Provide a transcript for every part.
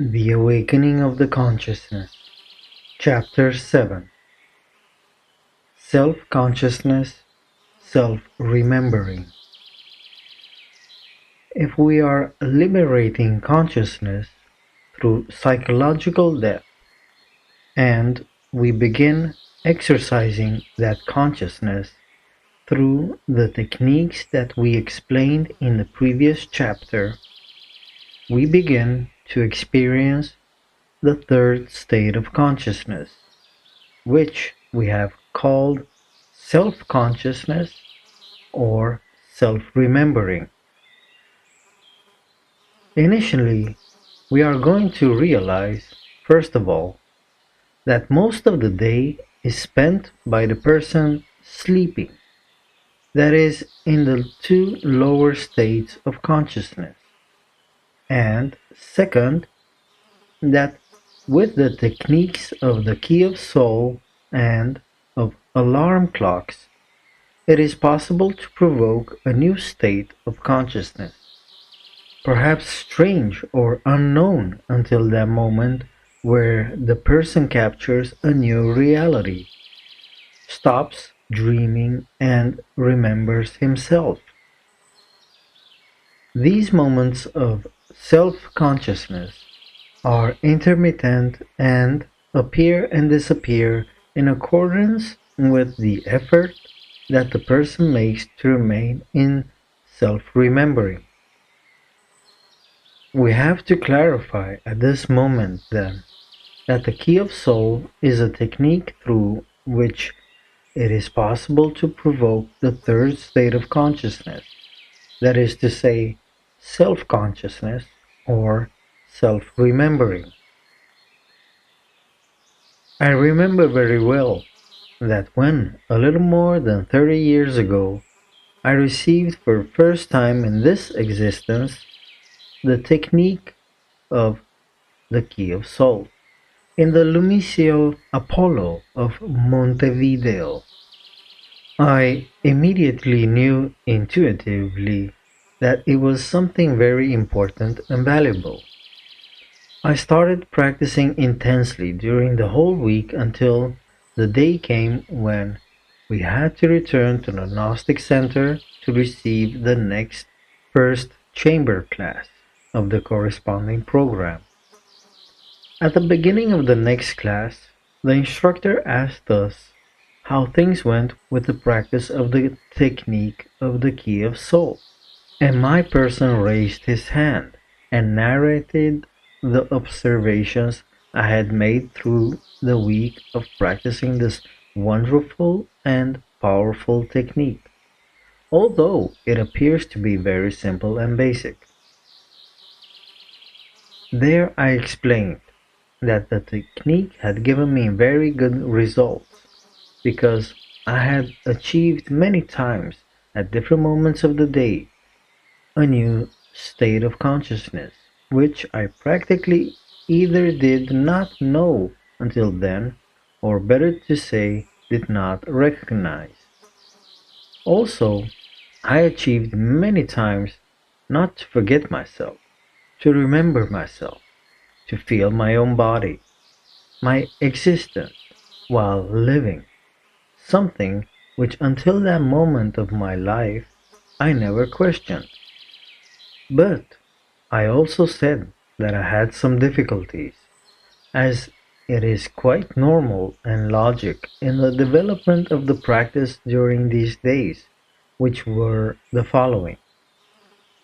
The Awakening of the Consciousness, Chapter 7. Self-Consciousness, Self-Remembering. If we are liberating consciousness through psychological depth, and we begin exercising that consciousness through the techniques that we explained in the previous chapter, we begin to experience the third state of consciousness, which we have called self-consciousness or self-remembering. Initially, we are going to realize, first of all, that most of the day is spent by the person sleeping, that is, in the two lower states of consciousness. And second, that with the techniques of the key of soul and of alarm clocks, it is possible to provoke a new state of consciousness, perhaps strange or unknown until that moment, where the person captures a new reality, stops dreaming, and remembers himself. These moments of self-consciousness are intermittent and appear and disappear in accordance with the effort that the person makes to remain in self-remembering. We have to clarify at this moment, then, that the key of soul is a technique through which it is possible to provoke the third state of consciousness, that is to say, self-consciousness or self-remembering. I remember very well that when, a little more than 30 years ago, I received for the first time in this existence the technique of the key of soul in the Lumicial Apollo of Montevideo. I immediately knew intuitively that it was something very important and valuable. I started practicing intensely during the whole week until the day came when we had to return to the Gnostic Center to receive the next first chamber class of the corresponding program. At the beginning of the next class, the instructor asked us how things went with the practice of the technique of the key of soul, and my person raised his hand and narrated the observations I had made through the week of practicing this wonderful and powerful technique, although it appears to be very simple and basic. There I explained that the technique had given me very good results because I had achieved many times at different moments of the day a new state of consciousness, which I practically either did not know until then, or better to say, did not recognize. Also, I achieved many times not to forget myself, to remember myself, to feel my own body, my existence while living, something which until that moment of my life I never questioned. But I also said that I had some difficulties, as it is quite normal and logic in the development of the practice during these days, which were the following.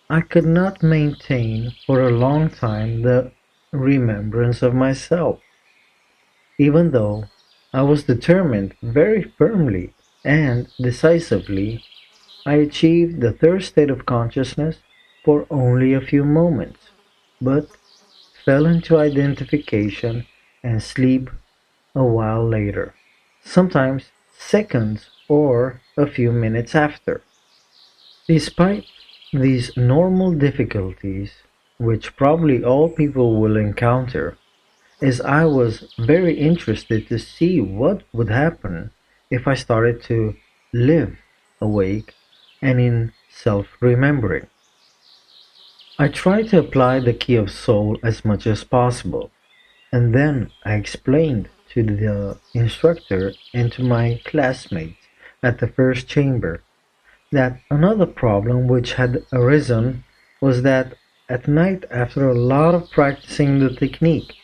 I could not maintain for a long time the remembrance of myself, even though I was determined very firmly and decisively. I achieved the third state of consciousness for only a few moments, but fell into identification and sleep a while later, sometimes seconds or a few minutes after. Despite these normal difficulties, which probably all people will encounter, as I was very interested to see what would happen if I started to live awake and in self remembering. I try to apply the key of soul as much as possible, and then I explained to the instructor and to my classmates at the first chamber that another problem which had arisen was that at night, after a lot of practicing the technique,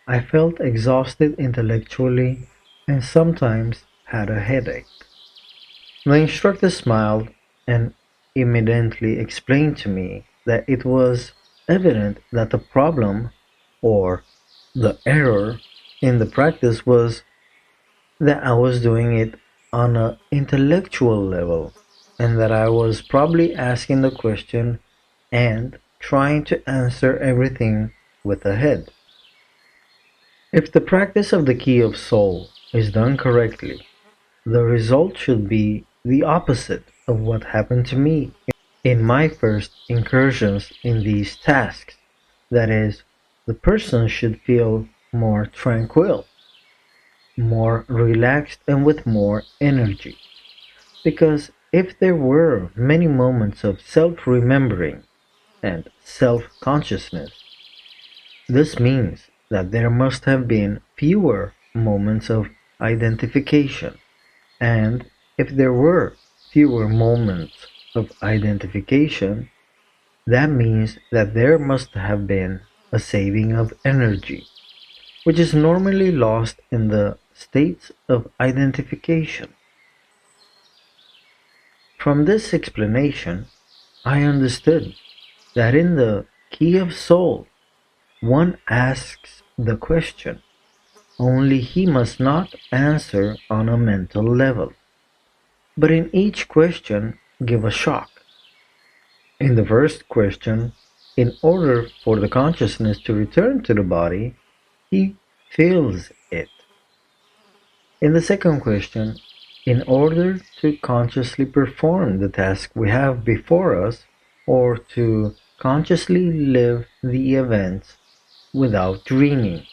I felt exhausted intellectually and sometimes had a headache. The instructor smiled and immediately explained to me that it was evident that the problem, or the error, in the practice was that I was doing it on an intellectual level, and that I was probably asking the question and trying to answer everything with the head. If the practice of the key of soul is done correctly, the result should be the opposite of what happened to me in my first incursions in these tasks. That is, the person should feel more tranquil, more relaxed, and with more energy. Because if there were many moments of self remembering and self consciousness, this means that there must have been fewer moments of identification. And if there were fewer moments of identification, that means that there must have been a saving of energy, which is normally lost in the states of identification. From this explanation, I understood that in the key of soul, one asks the question, only he must not answer on a mental level, but in each question give a shock. In the first question, in order for the consciousness to return to the body, he feels it. In the second question, in order to consciously perform the task we have before us, or to consciously live the events without dreaming.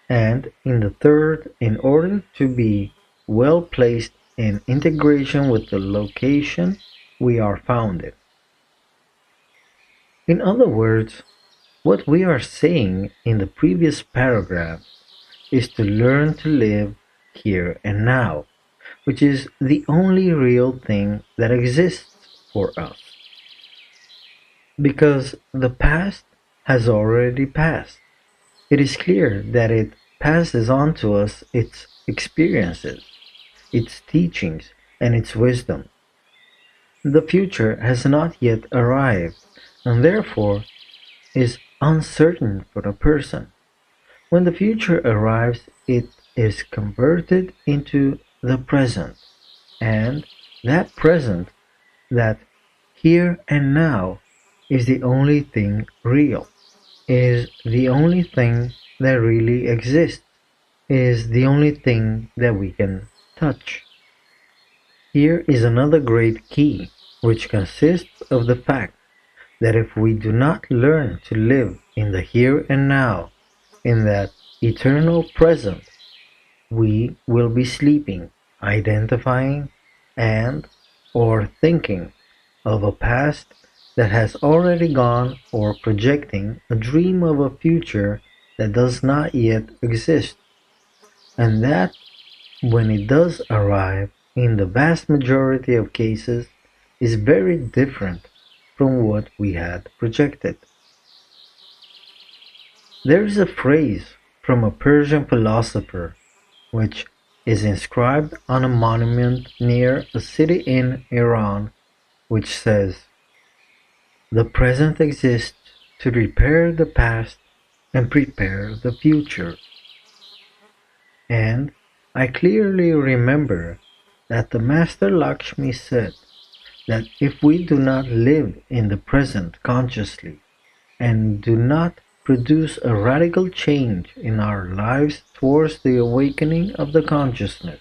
And in the third, in order to be well placed in integration with the location we are found in. In other words, what we are saying in the previous paragraph is to learn to live here and now, which is the only real thing that exists for us. Because the past has already passed. It is clear that it passes on to us its experiences, its teachings, and its wisdom. The future has not yet arrived, and therefore is uncertain for the person. When the future arrives, it is converted into the present, and that present, that here and now, is the only thing real, is the only thing that really exists, is the only thing that we can touch. Here is another great key, which consists of the fact that if we do not learn to live in the here and now, in that eternal present, we will be sleeping, identifying, and or thinking of a past that has already gone, or projecting a dream of a future that does not yet exist, and that when it does arrive, in the vast majority of cases, is very different from what we had projected. There is a phrase from a Persian philosopher which is inscribed on a monument near a city in Iran, which says, "The present exists to repair the past and prepare the future." And I clearly remember that the Master Lakshmi said that if we do not live in the present consciously and do not produce a radical change in our lives towards the awakening of the consciousness,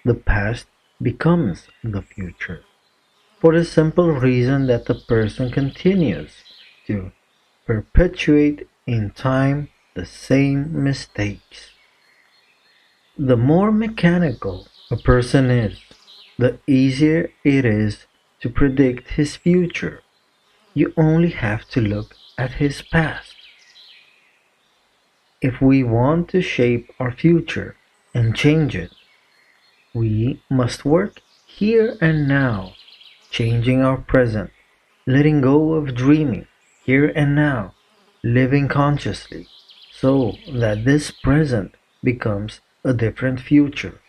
the past becomes the future, for the simple reason that the person continues to perpetuate in time the same mistakes. The more mechanical a person is, the easier it is to predict his future. You only have to look at his past. If we want to shape our future and change it, we must work here and now, changing our present, letting go of dreaming here and now, living consciously, so that this present becomes a different future.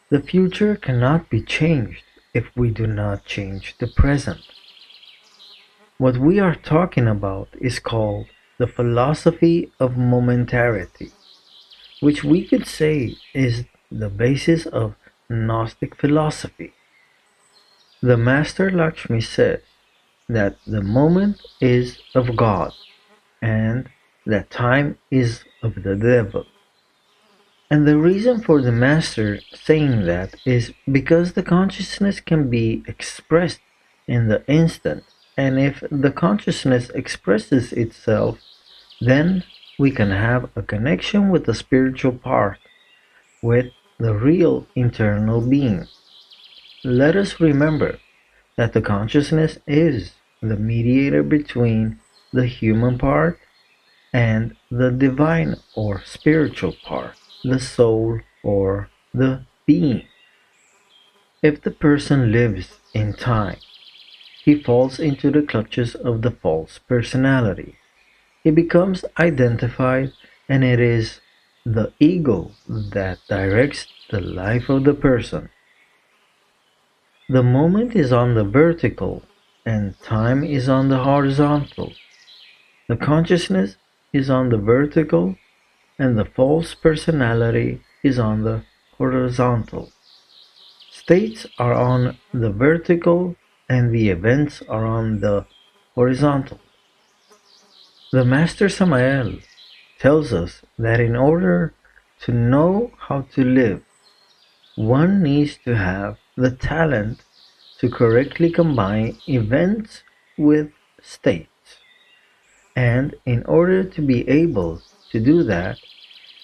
The future cannot be changed if we do not change the present. What we are talking about is called the philosophy of momentarity, which we could say is the basis of Gnostic philosophy. The Master Lakshmi says that the moment is of God and that time is of the devil. And the reason for the Master saying that is because the consciousness can be expressed in the instant, and if the consciousness expresses itself, then we can have a connection with the spiritual part, with the real internal being. Let us remember that the consciousness is the mediator between the human part and the divine or spiritual part, the soul or the being. If the person lives in time, he falls into the clutches of the false personality. He becomes identified, and it is the ego that directs the life of the person. The moment is on the vertical, and time is on the horizontal. The consciousness is on the vertical, and the false personality is on the horizontal. States are on the vertical, and the events are on the horizontal. The Master Samael tells us that in order to know how to live, one needs to have the talent to correctly combine events with states. And in order to be able to do that,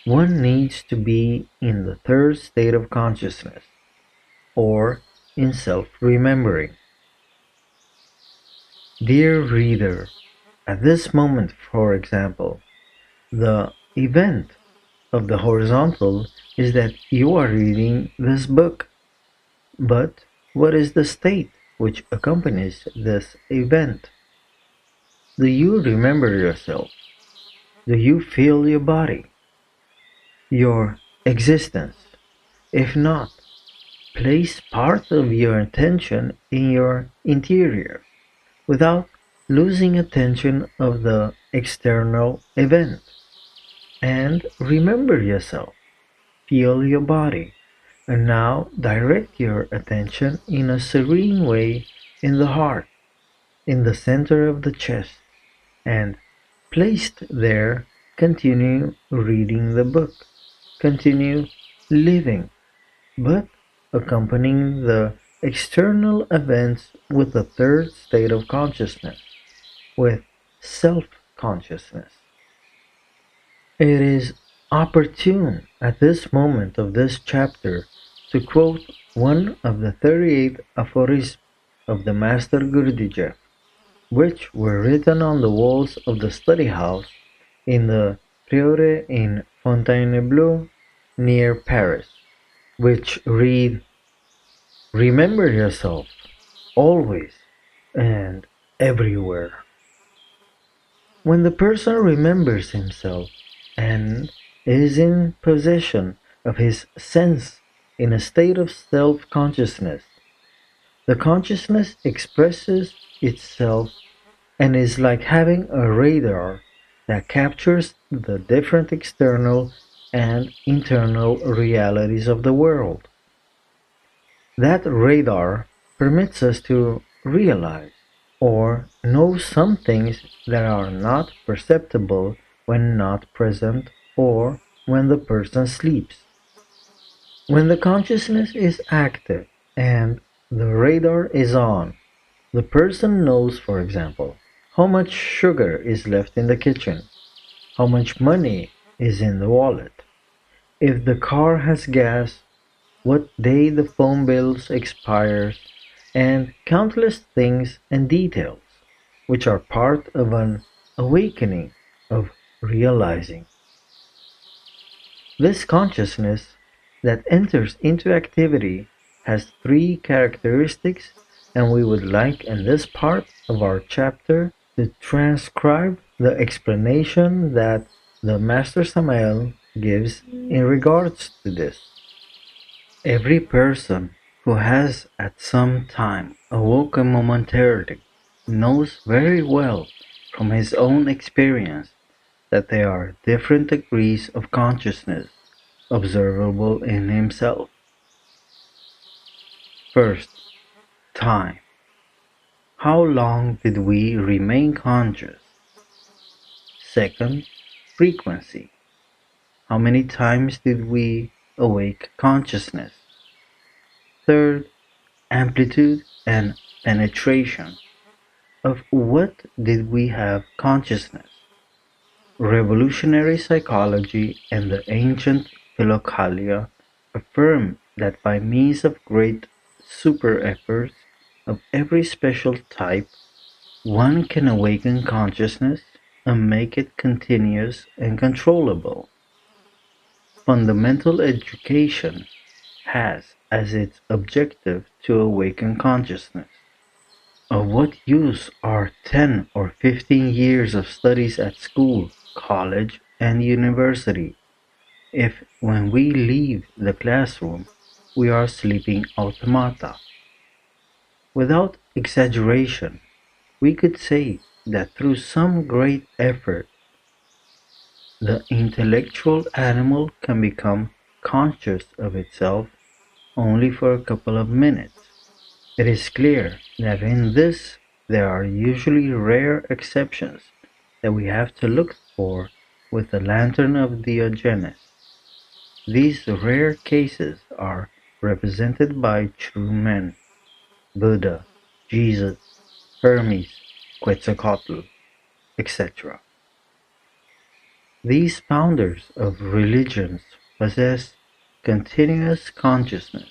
one needs to be in the third state of consciousness, or in self-remembering. Dear reader, at this moment, for example, the event of the horizontal is that you are reading this book. But what is the state which accompanies this event? Do you remember yourself? Do you feel your body, your existence? If not, place part of your attention in your interior without losing attention of the external event. And remember yourself, feel your body, and now direct your attention in a serene way in the heart, in the center of the chest, and placed there, continue reading the book, continue living, but accompanying the external events with the third state of consciousness, with self-consciousness. It is opportune at this moment of this chapter to quote one of the 38 aphorisms of the Master Gurdjieff, which were written on the walls of the study house in the Prieuré in Fontainebleau near Paris, which read, "Remember yourself, always and everywhere." When the person remembers himself and is in possession of his sense in a state of self-consciousness, the consciousness expresses itself and is like having a radar that captures the different external and internal realities of the world. That radar permits us to realize or know some things that are not perceptible when not present or when the person sleeps. When the consciousness is active and the radar is on, the person knows, for example, how much sugar is left in the kitchen, how much money is in the wallet, if the car has gas, what day the phone bill expires, and countless things and details. which are part of an awakening of realizing. This consciousness that enters into activity has three characteristics, and we would like in this part of our chapter to transcribe the explanation that the Master Samael gives in regards to this. Every person who has at some time awoken momentarily knows very well from his own experience that there are different degrees of consciousness observable in himself. First, time. How long did we remain conscious? Second, frequency. How many times did we awake consciousness? Third, amplitude and penetration. Of what did we have consciousness? Revolutionary psychology and the ancient Philokalia affirm that by means of great super-efforts of every special type, one can awaken consciousness and make it continuous and controllable. Fundamental education has as its objective to awaken consciousness. Of what use are 10 or 15 years of studies at school, college, and university if, when we leave the classroom, we are sleeping automata? Without exaggeration, we could say that through some great effort, the intellectual animal can become conscious of itself only for a couple of minutes. It is clear that in this there are usually rare exceptions that we have to look for with the lantern of Diogenes. These rare cases are represented by true men: Buddha, Jesus, Hermes, Quetzalcoatl, etc. These founders of religions possessed continuous consciousness.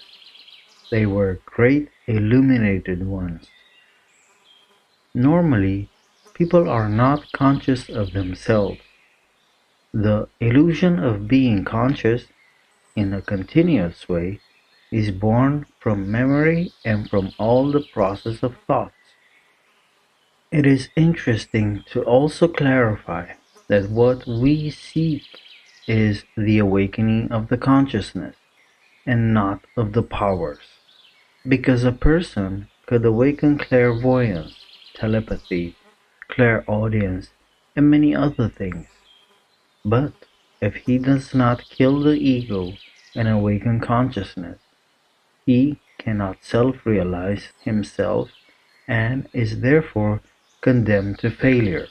They were great illuminated ones. Normally, people are not conscious of themselves. The illusion of being conscious in a continuous way is born from memory and from all the process of thoughts. It is interesting to also clarify that what we seek is the awakening of the consciousness and not of the powers. Because a person could awaken clairvoyance, telepathy, clairaudience, and many other things. But if he does not kill the ego and awaken consciousness, he cannot self-realize himself and is therefore condemned to failure.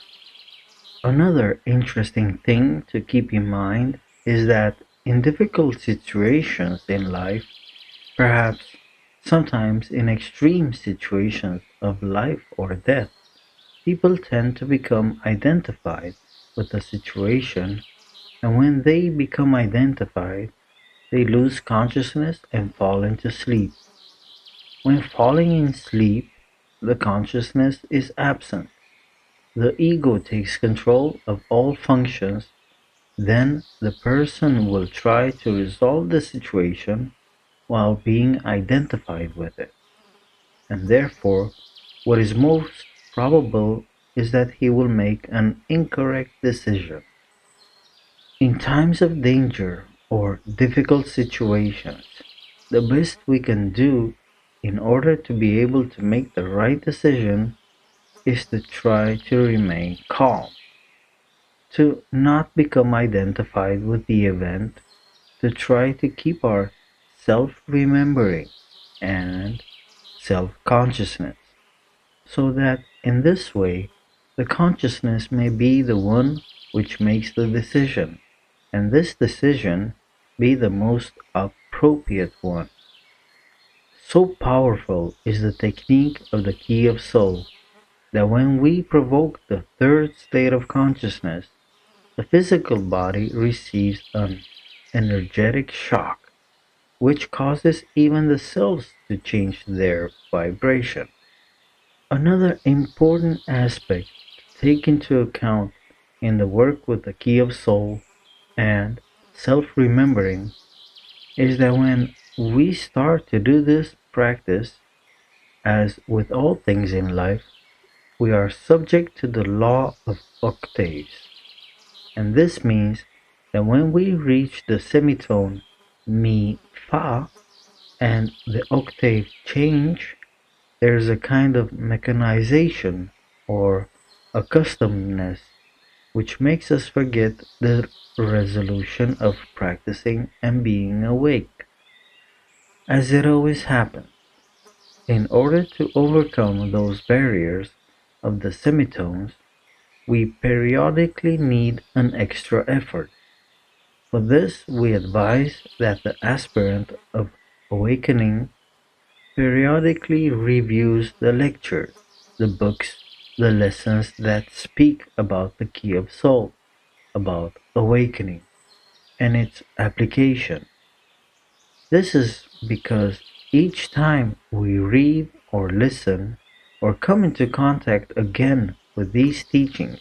Another interesting thing to keep in mind is that in difficult situations in life, perhaps sometimes in extreme situations of life or death, people tend to become identified with the situation, and when they become identified, they lose consciousness and fall into sleep. When falling in sleep, the consciousness is absent. The ego takes control of all functions. Then the person will try to resolve the situation while being identified with it, and therefore what is most probable is that he will make an incorrect decision. In times of danger or difficult situations, the best we can do in order to be able to make the right decision is to try to remain calm, to not become identified with the event, to try to keep our self-remembering and self-consciousness, so that in this way the consciousness may be the one which makes the decision, and this decision be the most appropriate one. So powerful is the technique of the key of soul that when we provoke the third state of consciousness, the physical body receives an energetic shock, which causes even the cells to change their vibration. Another important aspect to take into account in the work with the key of soul and self-remembering is that when we start to do this practice, as with all things in life, we are subject to the law of octaves. And this means that when we reach the semitone mi fa and the octave change, there is a kind of mechanization or accustomedness which makes us forget the resolution of practicing and being awake. As it always happens, in order to overcome those barriers of the semitones, we periodically need an extra effort. For this, we advise that the aspirant of awakening periodically reviews the lectures, the books, the lessons that speak about the key of soul, about awakening, and its application. This is because each time we read or listen or come into contact again with these teachings,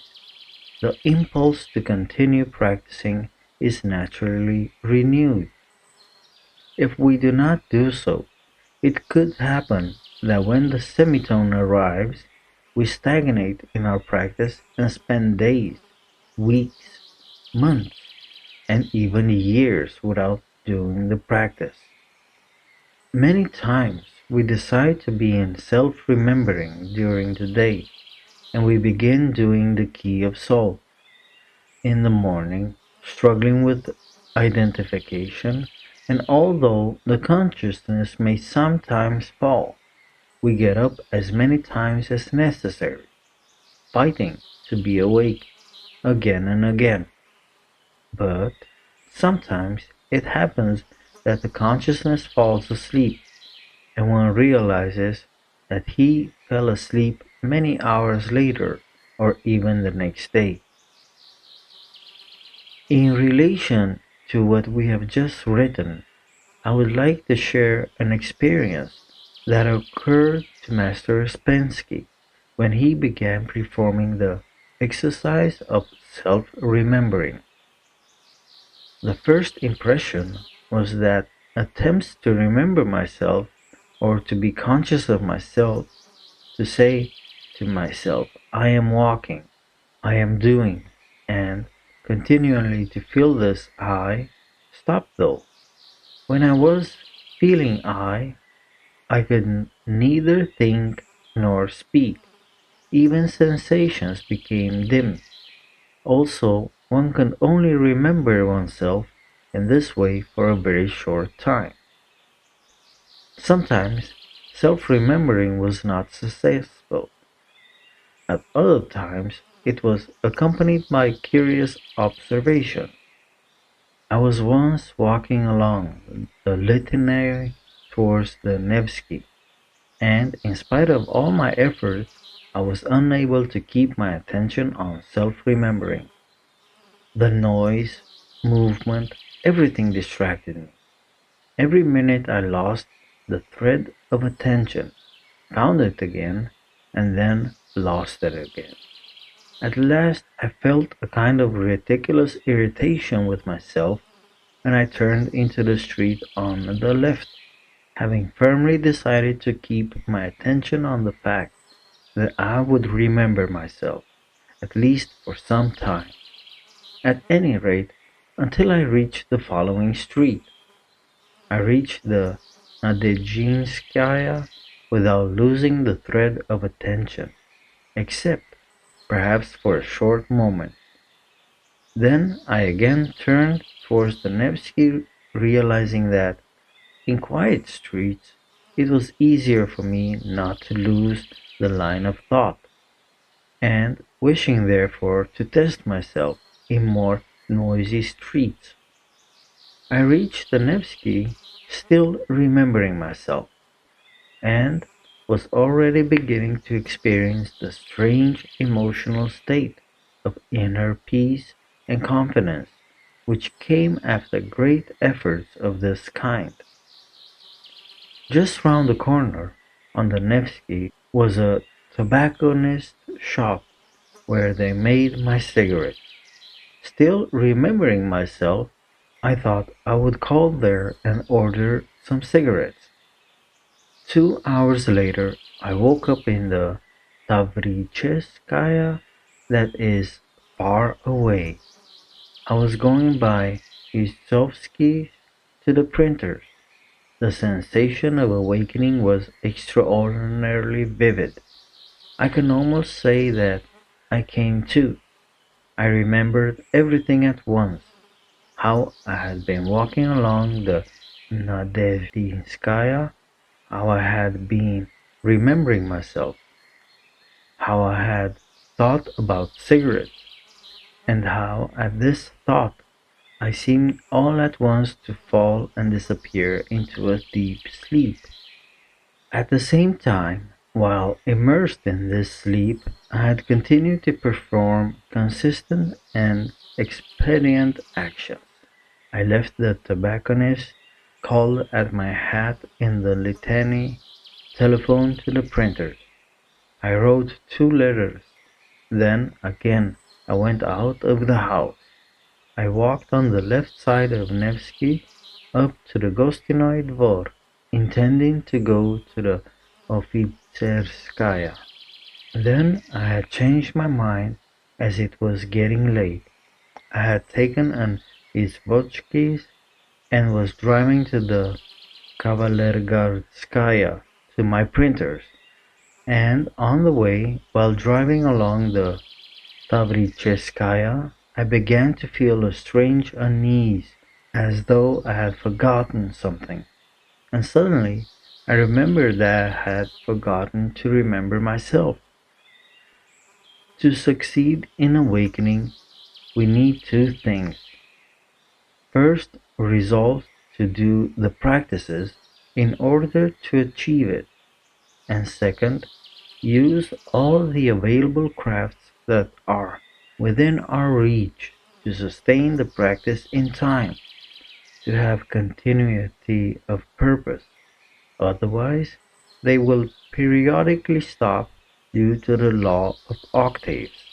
the impulse to continue practicing is naturally renewed. If we do not do so, it could happen that when the semitone arrives, we stagnate in our practice and spend days, weeks, months, and even years without doing the practice. Many times we decide to be in self-remembering during the day, and we begin doing the key of soul in the morning, struggling with identification, and although the consciousness may sometimes fall, we get up as many times as necessary, fighting to be awake again and again. But sometimes it happens that the consciousness falls asleep, and one realizes that he fell asleep many hours later or even the next day. In relation to what we have just written, I would like to share an experience that occurred to Master Spensky when he began performing the exercise of self-remembering. The first impression was that attempts to remember myself or to be conscious of myself, to say to myself, I am walking, I am doing, and continually to feel this I, stopped though. When I was feeling I could neither think nor speak. Even sensations became dim. Also, one can only remember oneself in this way for a very short time. Sometimes self-remembering was not successful. At other times it was accompanied by curious observation. I was once walking along the Litany towards the Nevsky, and in spite of all my efforts, I was unable to keep my attention on self-remembering. The noise, movement, everything distracted me. Every minute I lost the thread of attention, found it again, and then lost it again. At last I felt a kind of ridiculous irritation with myself, and I turned into the street on the left, having firmly decided to keep my attention on the fact that I would remember myself, at least for some time, at any rate until I reached the following street. I reached the Nadezhinskaya without losing the thread of attention, except, perhaps for a short moment. Then I again turned towards the Nevsky, realizing that, in quiet streets, it was easier for me not to lose the line of thought, and wishing therefore to test myself in more noisy streets. I reached the Nevsky, still remembering myself, and was already beginning to experience the strange emotional state of inner peace and confidence which came after great efforts of this kind. Just round the corner, on the Nevsky, was a tobacconist shop where they made my cigarettes. Still remembering myself, I thought I would call there and order some cigarettes. 2 hours later, I woke up in the Tavricheskaya that is far away. I was going by Isovsky to the printers. The sensation of awakening was extraordinarily vivid. I can almost say that I came to. I remembered everything at once. How I had been walking along the Nadezhdinskaya, how I had been remembering myself, how I had thought about cigarettes, and how at this thought I seemed all at once to fall and disappear into a deep sleep. At the same time, while immersed in this sleep, I had continued to perform consistent and expedient actions. I left the tobacconist, called at my hat in the Litany, telephoned to the printers. I wrote 2 letters. Then again I went out of the house. I walked on the left side of Nevsky up to the Gostinoy Dvor, intending to go to the Officerskaya. Then I had changed my mind as it was getting late. I had taken an Izvotchky's and was driving to the Kavalergarskaya to my printers. And on the way, while driving along the Tavricheskaya, I began to feel a strange unease, as though I had forgotten something. And suddenly I remembered that I had forgotten to remember myself. To succeed in awakening, we need two things. First, resolve to do the practices in order to achieve it, and second, use all the available crafts that are within our reach to sustain the practice in time, to have continuity of purpose. Otherwise, they will periodically stop due to the law of octaves.